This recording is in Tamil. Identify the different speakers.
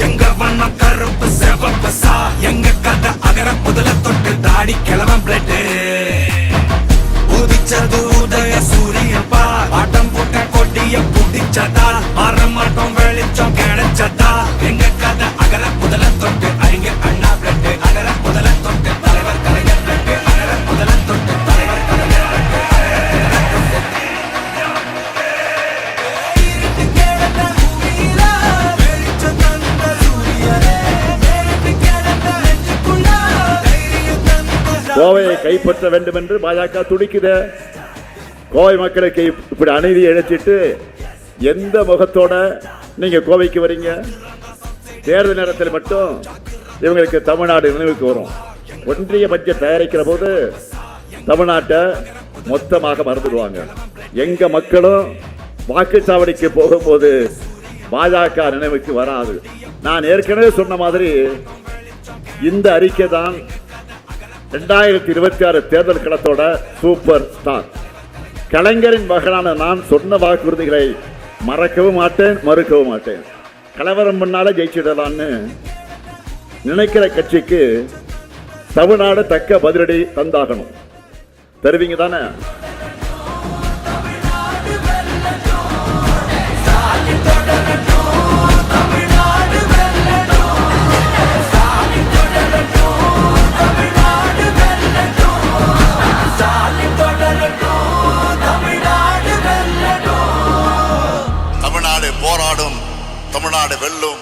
Speaker 1: எங்க வண்ணம் கருப்பு சிவப்பு சா எங்க கதை அகர முதல தொட்டு தாடி கிளவன் பிளட்டு உதிச்சது உதய சூரியன் பா ஆட்டம் போட்ட கொட்டிய புடிச்சதா மாற மாட்டோம் வெளிச்சம் கிடைச்சதா எங்க கதை அகர முதல தொட்டு அறிஞர் அண்ணா பிளட்டு அகர முதல தொட்டு தலைவர் கலைஞர் பிளட்டு அகர முதல தொட்டு தலைவர் கலைஞர்
Speaker 2: கோவையை கைப்பற்ற வேண்டும் என்று பாஜக துடிக்குது. கோவை மக்களுக்கு இப்படி அநீதி இழைச்சிட்டு எந்த முகத்தோட நீங்க கோவைக்கு வரீங்க? தேர்தல் நேரத்தில் மட்டும் இவங்களுக்கு தமிழ்நாடு நினைவுக்கு வரும். ஒன்றிய பட்ஜெட் தயாரிக்கிற போது தமிழ்நாட்டை மொத்தமாக மறந்துடுவாங்க. எங்க மக்களும் வாக்குச்சாவடிக்கு போகும்போது பாஜக நினைவுக்கு வராது. நான் ஏற்கனவே சொன்ன மாதிரி இந்த அறிக்கை தான் 2026 தேர்தல் களத்தோட சூப்பர் ஸ்டார். கலைஞரின் மகனான நான் சொன்ன வாக்குறுதிகளை மறக்கவும் மாட்டேன், மறுக்கவும் மாட்டேன். கலவரம் முன்னால ஜெயிச்சிடலான்னு நினைக்கிற கட்சிக்கு தமிழ்நாடு தக்க பதிலடி தந்தாகணும். தருவீங்க தானே?
Speaker 3: தமிழ்நாடு போராடும், தமிழ்நாடு வெல்லும்.